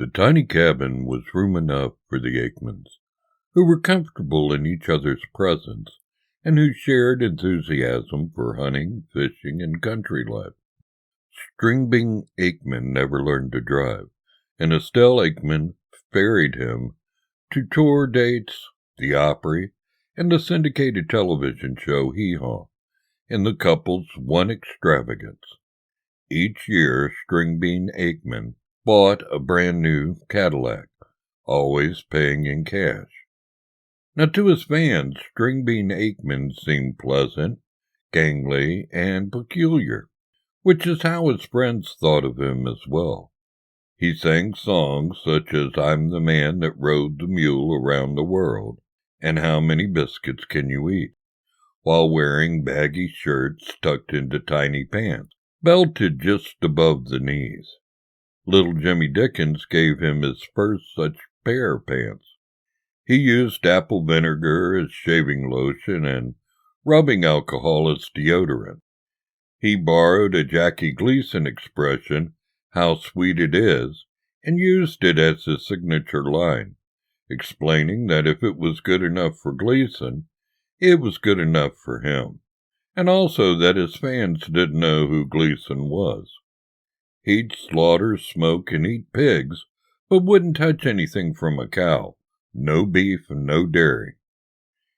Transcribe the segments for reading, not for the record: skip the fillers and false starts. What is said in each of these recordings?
The tiny cabin was room enough for the Ackmans, who were comfortable in each other's presence and who shared enthusiasm for hunting, fishing, and country life. Stringbean Akeman never learned to drive, and Estelle Ackman ferried him to tour dates, the Opry, and the syndicated television show Hee Haw, in the couple's one extravagance. Each year, Stringbean Akeman bought a brand new Cadillac, always paying in cash. Now, to his fans, Stringbean Akeman seemed pleasant, gangly, and peculiar, which is how his friends thought of him as well. He sang songs such as "I'm the Man That Rode the Mule Around the World" and "How Many Biscuits Can You Eat?" while wearing baggy shirts tucked into tiny pants, belted just above the knees. Little Jimmy Dickens gave him his first such pair of pants. He used apple vinegar as shaving lotion and rubbing alcohol as deodorant. He borrowed a Jackie Gleason expression, "How sweet it is," and used it as his signature line, explaining that if it was good enough for Gleason, it was good enough for him, and also that his fans didn't know who Gleason was. He'd slaughter, smoke, and eat pigs, but wouldn't touch anything from a cow, no beef and no dairy.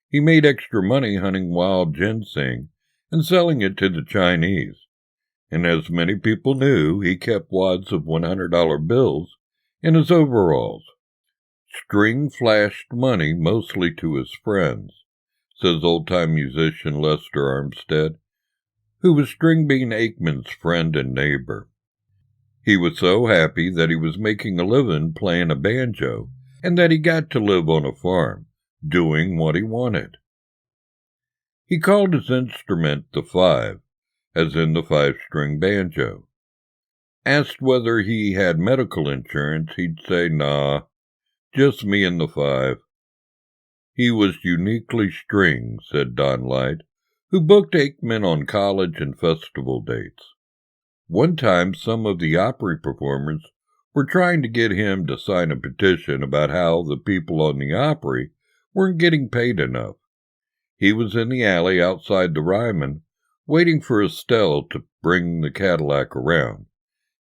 He made extra money hunting wild ginseng and selling it to the Chinese, and as many people knew, he kept wads of $100 bills in his overalls. String flashed money mostly to his friends, says old-time musician Lester Armstead, who was Stringbean Akeman's friend and neighbor. He was so happy that he was making a living playing a banjo and that he got to live on a farm, doing what he wanted. He called his instrument the five, as in the five-string banjo. Asked whether he had medical insurance, he'd say, "Nah, just me and the five." He was uniquely string, said Don Light, who booked Akeman on college and festival dates. One time, some of the Opry performers were trying to get him to sign a petition about how the people on the Opry weren't getting paid enough. He was in the alley outside the Ryman, waiting for Estelle to bring the Cadillac around,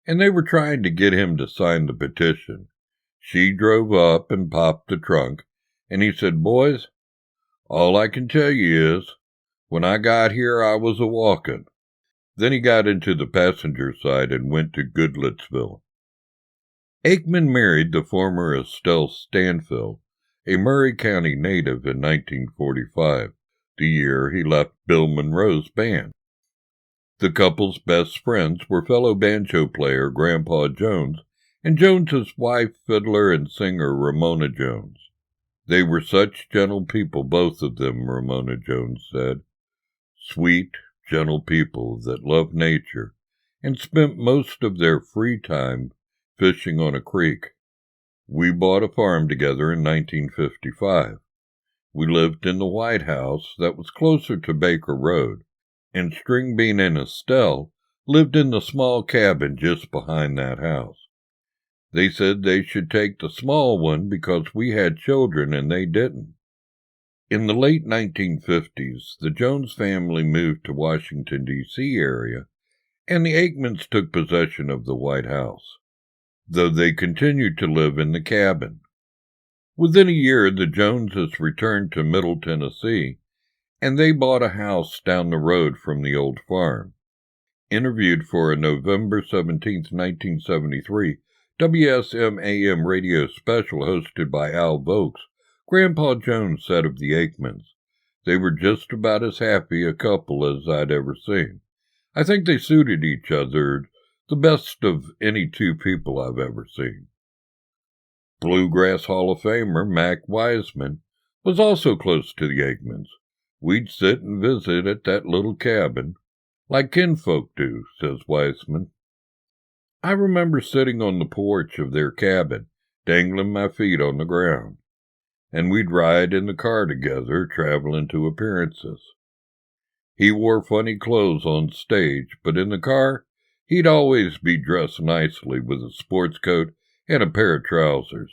and they were trying to get him to sign the petition. She drove up and popped the trunk, and he said, "Boys, all I can tell you is, when I got here I was a-walking." Then he got into the passenger side and went to Goodlettsville. Akeman married the former Estelle Stanfill, a Murray County native, in 1945, the year he left Bill Monroe's band. The couple's best friends were fellow banjo player Grandpa Jones and Jones's wife, fiddler and singer Ramona Jones. They were such gentle people, both of them, Ramona Jones said. Sweet, gentle people that loved nature and spent most of their free time fishing on a creek. We bought a farm together in 1955. We lived in the White House that was closer to Baker Road, and Stringbean and Estelle lived in the small cabin just behind that house. They said they should take the small one because we had children and they didn't. In the late 1950s, the Jones family moved to Washington, D.C. area, and the Ackmans took possession of the White House, though they continued to live in the cabin. Within a year, the Joneses returned to Middle Tennessee, and they bought a house down the road from the old farm. Interviewed for a November 17, 1973, WSM-AM radio special hosted by Al Vokes, Grandpa Jones said of the Ackmans, "They were just about as happy a couple as I'd ever seen. I think they suited each other the best of any two people I've ever seen." Bluegrass Hall of Famer Mac Wiseman was also close to the Ackmans. "We'd sit and visit at that little cabin, like kinfolk do," says Wiseman. "I remember sitting on the porch of their cabin, dangling my feet on the ground, and we'd ride in the car together, traveling to appearances. He wore funny clothes on stage, but in the car, he'd always be dressed nicely with a sports coat and a pair of trousers.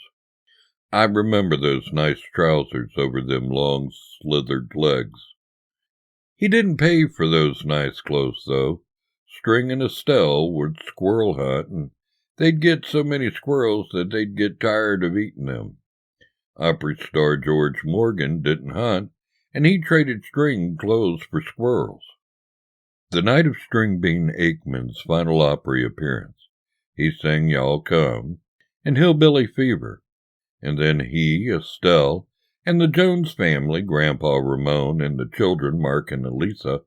I remember those nice trousers over them long, slithered legs. He didn't pay for those nice clothes, though. String and Estelle would squirrel hunt, and they'd get so many squirrels that they'd get tired of eating them. Opry star George Morgan didn't hunt, and he traded String clothes for squirrels. The night of Stringbean Akeman's final Opry appearance, he sang Y'all Come and Hillbilly Fever, and then he, Estelle, and the Jones family, Grandpa Ramon and the children Mark and Elisa,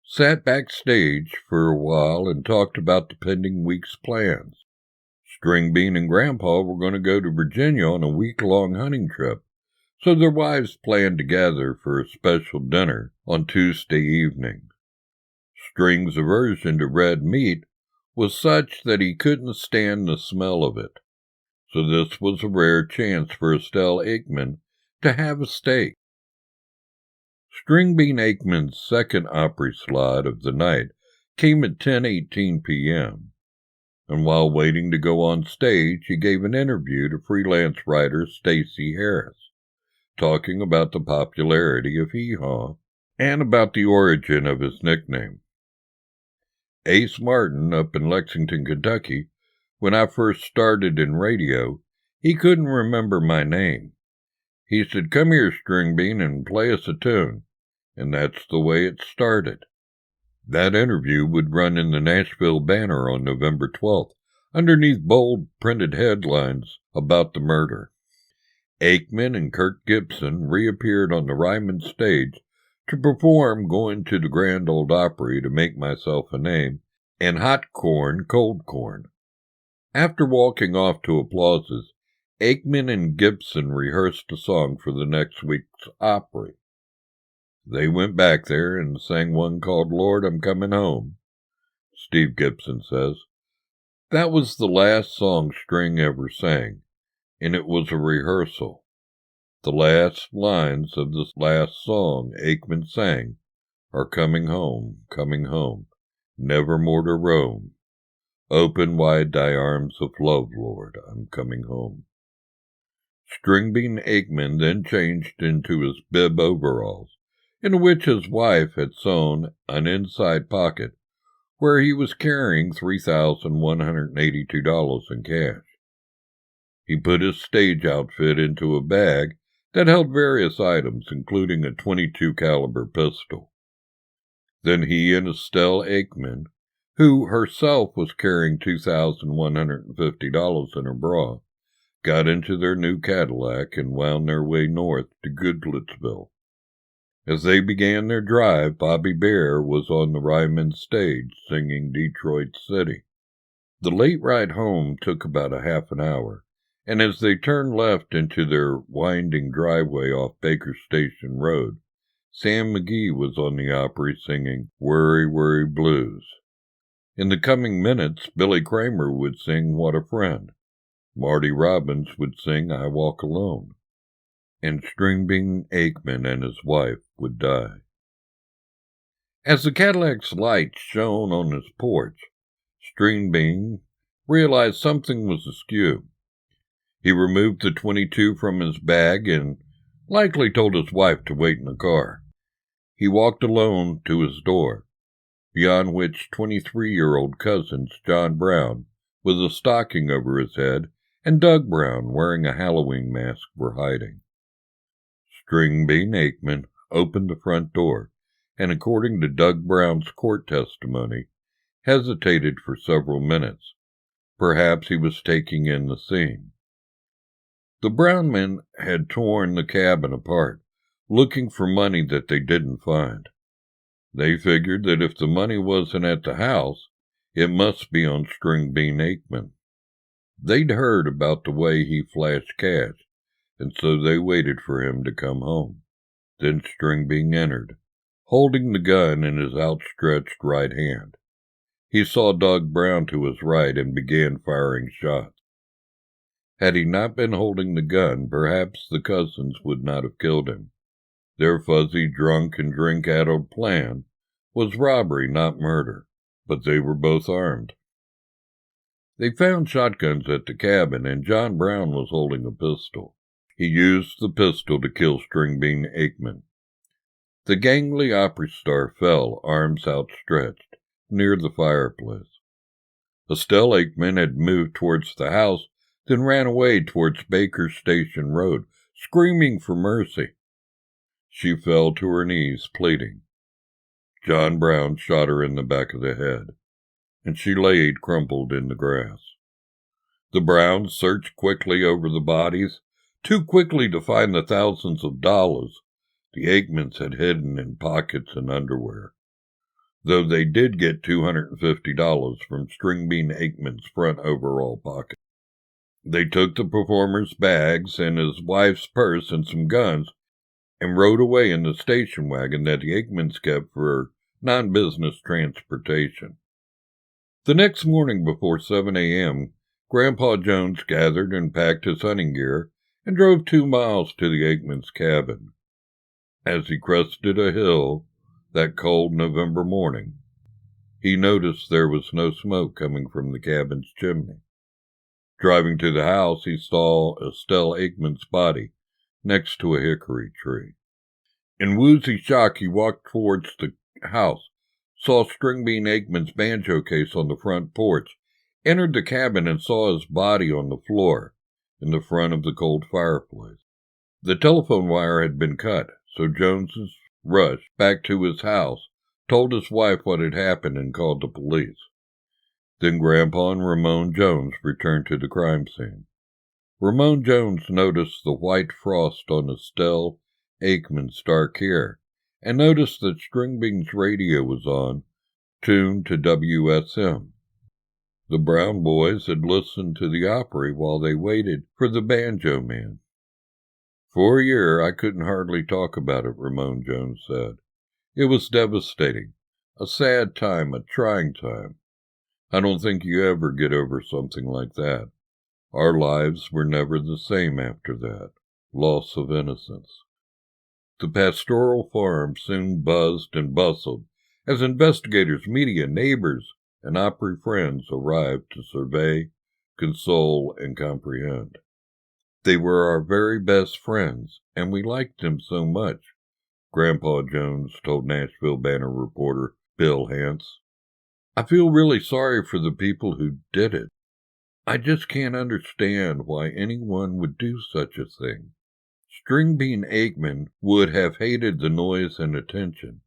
sat backstage for a while and talked about the pending week's plans. Stringbean and Grandpa were going to go to Virginia on a week-long hunting trip, so their wives planned to gather for a special dinner on Tuesday evening. String's aversion to red meat was such that he couldn't stand the smell of it, so this was a rare chance for Estelle Akeman to have a steak. Stringbean Akeman's second Opry slot of the night came at 10:18 p.m., and while waiting to go on stage, he gave an interview to freelance writer Stacey Harris, talking about the popularity of Hee Haw and about the origin of his nickname. Ace Martin up in Lexington, Kentucky, when I first started in radio, he couldn't remember my name. He said, "Come here, Stringbean, and play us a tune," and that's the way it started. That interview would run in the Nashville Banner on November 12th, underneath bold printed headlines about the murder. Akeman and Kirk Gibson reappeared on the Ryman stage to perform Going to the Grand Ole Opry to Make Myself a Name and Hot Corn, Cold Corn. After walking off to applauses, Akeman and Gibson rehearsed a song for the next week's Opry. They went back there and sang one called Lord, I'm Coming Home. Steve Gibson says, "That was the last song String ever sang, and it was a rehearsal. The last lines of this last song Akeman sang are coming home, never more to roam. Open wide thy arms of love, Lord, I'm coming home." Stringbean Akeman then changed into his bib overalls, in which his wife had sewn an inside pocket where he was carrying $3,182 in cash. He put his stage outfit into a bag that held various items, including a .22 caliber pistol. Then he and Estelle Akeman, who herself was carrying $2,150 in her bra, got into their new Cadillac and wound their way north to Goodlettsville. As they began their drive, Bobby Bare was on the Ryman stage singing Detroit City. The late ride home took about a half an hour, and as they turned left into their winding driveway off Baker Station Road, Sam McGee was on the Opry singing Worry, Worry Blues. In the coming minutes, Billy Kramer would sing What a Friend. Marty Robbins would sing I Walk Alone. And Stringbean Akeman and his wife would die. As the Cadillac's light shone on his porch, Stringbean realized something was askew. He removed the .22 from his bag and likely told his wife to wait in the car. He walked alone to his door, beyond which 23-year-old cousins John Brown, with a stocking over his head, and Doug Brown, wearing a Halloween mask, were hiding. Stringbean Akeman opened the front door, and according to Doug Brown's court testimony, hesitated for several minutes. Perhaps he was taking in the scene. The Brown men had torn the cabin apart, looking for money that they didn't find. They figured that if the money wasn't at the house, it must be on Stringbean Akeman. They'd heard about the way he flashed cash, and so they waited for him to come home. Then Stringbean entered, holding the gun in his outstretched right hand. He saw Doug Brown to his right and began firing shots. Had he not been holding the gun, perhaps the cousins would not have killed him. Their fuzzy, drunk, and drink-addled plan was robbery, not murder, but they were both armed. They found shotguns at the cabin, and John Brown was holding a pistol. He used the pistol to kill Stringbean Akeman. The gangly Opry star fell, arms outstretched, near the fireplace. Estelle Akeman had moved towards the house, then ran away towards Baker Station Road, screaming for mercy. She fell to her knees, pleading. John Brown shot her in the back of the head, and she laid crumpled in the grass. The Browns searched quickly over the bodies, too quickly to find the thousands of dollars the Ackmans had hidden in pockets and underwear, though they did get $250 from Stringbean Akeman's front overall pocket. They took the performer's bags and his wife's purse and some guns and rode away in the station wagon that the Ackmans kept for non-business transportation. The next morning before 7 a.m., Grandpa Jones gathered and packed his hunting gear and drove 2 miles to the Ackmans' cabin. As he crested a hill that cold November morning, he noticed there was no smoke coming from the cabin's chimney. Driving to the house, he saw Estelle Akeman's body next to a hickory tree. In woozy shock, he walked towards the house, saw Stringbean Akeman's banjo case on the front porch, entered the cabin and saw his body on the floor in the front of the cold fireplace. The telephone wire had been cut, so Jones rushed back to his house, told his wife what had happened, and called the police. Then Grandpa and Ramon Jones returned to the crime scene. Ramon Jones noticed the white frost on Estelle Akeman's dark hair, and noticed that Stringbean's radio was on, tuned to WSM. The Brown boys had listened to the Opry while they waited for the banjo man. For a year, I couldn't hardly talk about it, Ramon Jones said. It was devastating, a sad time, a trying time. I don't think you ever get over something like that. Our lives were never the same after that. Loss of innocence. The pastoral farm soon buzzed and bustled as investigators, media, neighbors, and Opry friends arrived to survey, console, and comprehend. They were our very best friends, and we liked them so much, Grandpa Jones told Nashville Banner reporter Bill Hance. I feel really sorry for the people who did it. I just can't understand why anyone would do such a thing. Stringbean Akeman would have hated the noise and attention.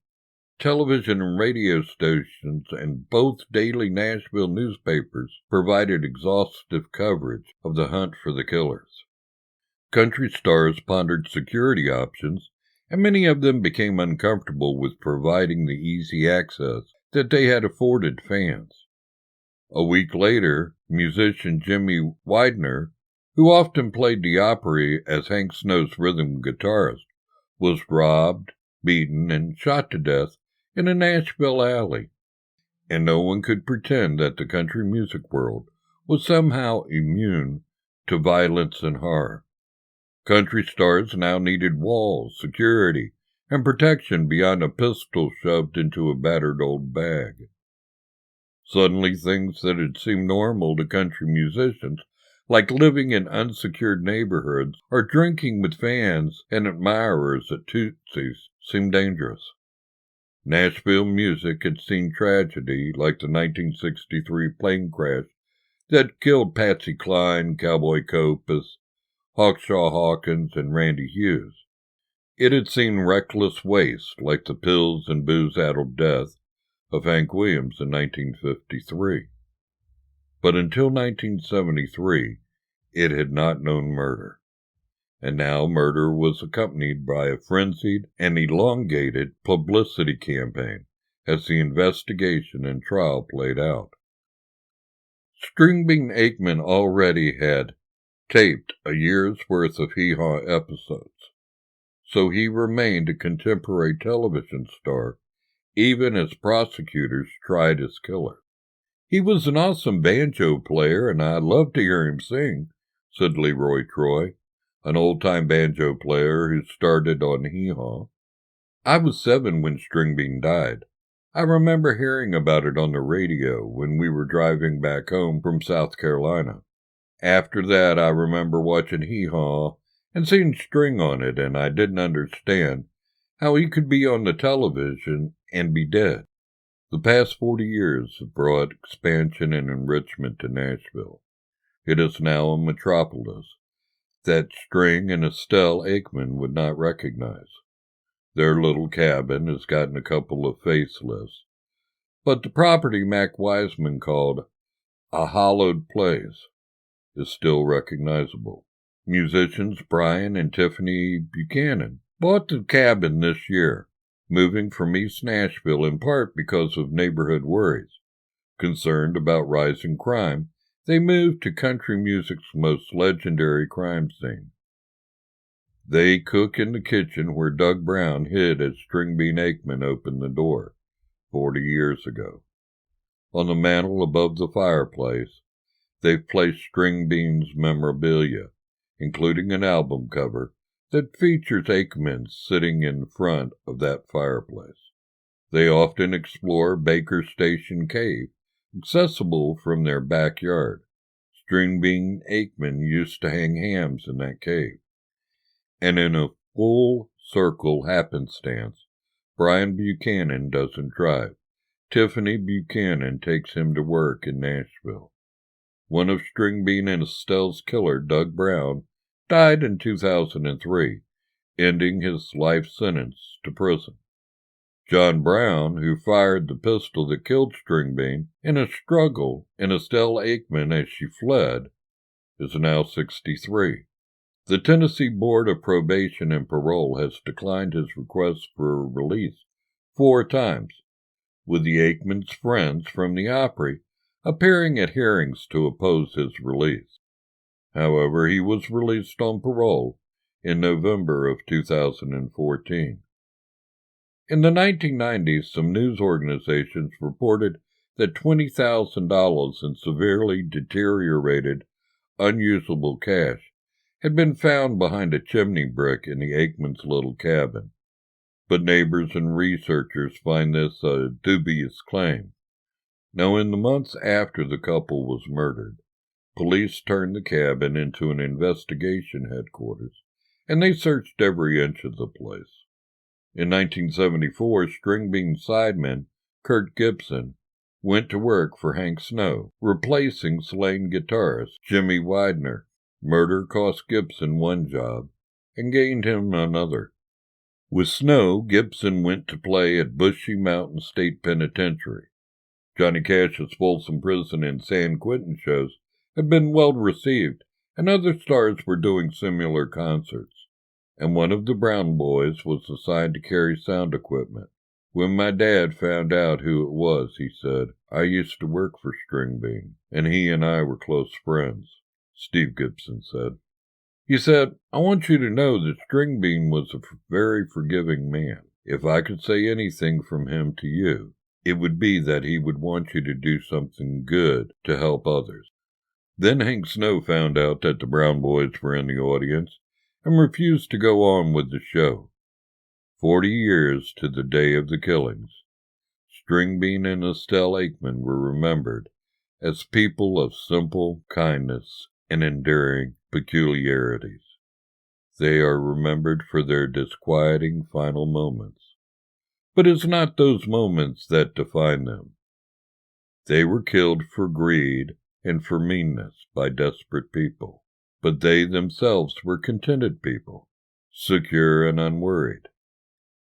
Television and radio stations and both daily Nashville newspapers provided exhaustive coverage of the hunt for the killers. Country stars pondered security options, and many of them became uncomfortable with providing the easy access that they had afforded fans. A week later, musician Jimmy Widener, who often played the Opry as Hank Snow's rhythm guitarist, was robbed, beaten, and shot to death in a Nashville alley. And no one could pretend that the country music world was somehow immune to violence and horror. Country stars now needed walls, security, and protection beyond a pistol shoved into a battered old bag. Suddenly, things that had seemed normal to country musicians, like living in unsecured neighborhoods or drinking with fans and admirers at Tootsie's, seemed dangerous. Nashville music had seen tragedy like the 1963 plane crash that killed Patsy Cline, Cowboy Copas, Hawkshaw Hawkins, and Randy Hughes. It had seen reckless waste like the pills and booze-addled death of Hank Williams in 1953. But until 1973, it had not known murder. And now murder was accompanied by a frenzied and elongated publicity campaign as the investigation and trial played out. Stringbean Akeman already had taped a year's worth of Hee Haw episodes, so he remained a contemporary television star even as prosecutors tried his killer. He was an awesome banjo player, and I loved to hear him sing, said Leroy Troy, an old-time banjo player who started on Hee Haw. I was 7 when Stringbean died. I remember hearing about it on the radio when we were driving back home from South Carolina. After that, I remember watching Hee Haw and seeing String on it, and I didn't understand how he could be on the television and be dead. The past 40 years have brought expansion and enrichment to Nashville. It is now a metropolis that String and Estelle Akeman would not recognize. Their little cabin has gotten a couple of facelifts, but the property Mac Wiseman called a hallowed place is still recognizable. Musicians Brian and Tiffany Buchanan bought the cabin this year, moving from East Nashville in part because of neighborhood worries. Concerned about rising crime, they moved to country music's most legendary crime scene. They cook in the kitchen where Doug Brown hid as Stringbean Akeman opened the door 40 years ago. On the mantel above the fireplace, they've placed Stringbean's memorabilia, including an album cover that features Akeman sitting in front of that fireplace. They often explore Baker Station Cave, accessible from their backyard. Stringbean Akeman used to hang hams in that cave. And in a full circle happenstance, Brian Buchanan doesn't drive. Tiffany Buchanan takes him to work in Nashville. One of Stringbean and Estelle's killer, Doug Brown, died in 2003, ending his life sentence to prison. John Brown, who fired the pistol that killed Stringbean in a struggle in Estelle Akeman as she fled, is now 63. The Tennessee Board of Probation and Parole has declined his request for release 4 times, with the Akeman's friends from the Opry appearing at hearings to oppose his release. However, he was released on parole in November of 2014. In the 1990s, some news organizations reported that $20,000 in severely deteriorated, unusable cash had been found behind a chimney brick in the Akeman's little cabin. But neighbors and researchers find this a dubious claim. Now, in the months after the couple was murdered, police turned the cabin into an investigation headquarters, and they searched every inch of the place. In 1974, Stringbean sideman Kurt Gibson went to work for Hank Snow, replacing slain guitarist Jimmy Widener. Murder cost Gibson one job and gained him another. With Snow, Gibson went to play at Bushy Mountain State Penitentiary. Johnny Cash's Folsom Prison and San Quentin shows have been well received, and other stars were doing similar concerts. And one of the Brown boys was assigned to carry sound equipment. When my dad found out who it was, he said, "I used to work for Stringbean, and he and I were close friends," Steve Gibson said. He said, "I want you to know that Stringbean was a very forgiving man. If I could say anything from him to you, it would be that he would want you to do something good to help others." Then Hank Snow found out that the Brown boys were in the audience and refused to go on with the show. 40 years to the day of the killings, Stringbean and Estelle Akeman were remembered as people of simple kindness and enduring peculiarities. They are remembered for their disquieting final moments. But it's not those moments that define them. They were killed for greed and for meanness by desperate people. But they themselves were contented people, secure and unworried.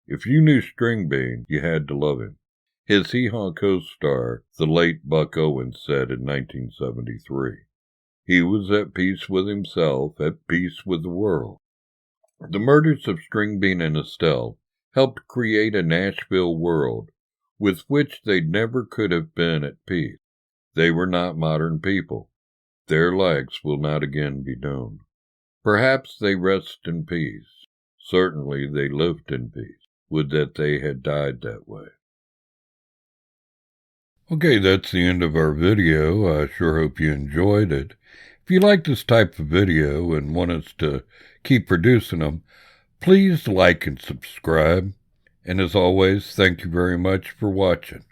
If you knew Stringbean, you had to love him. His Hee Haw co-star, the late Buck Owens, said in 1973, "He was at peace with himself, at peace with the world." The murders of Stringbean and Estelle helped create a Nashville world with which they never could have been at peace. They were not modern people. Their likes will not again be known. Perhaps they rest in peace. Certainly they lived in peace. Would that they had died that way. Okay, that's the end of our video. I sure hope you enjoyed it. If you like this type of video and want us to keep producing them, please like and subscribe. And as always, thank you very much for watching.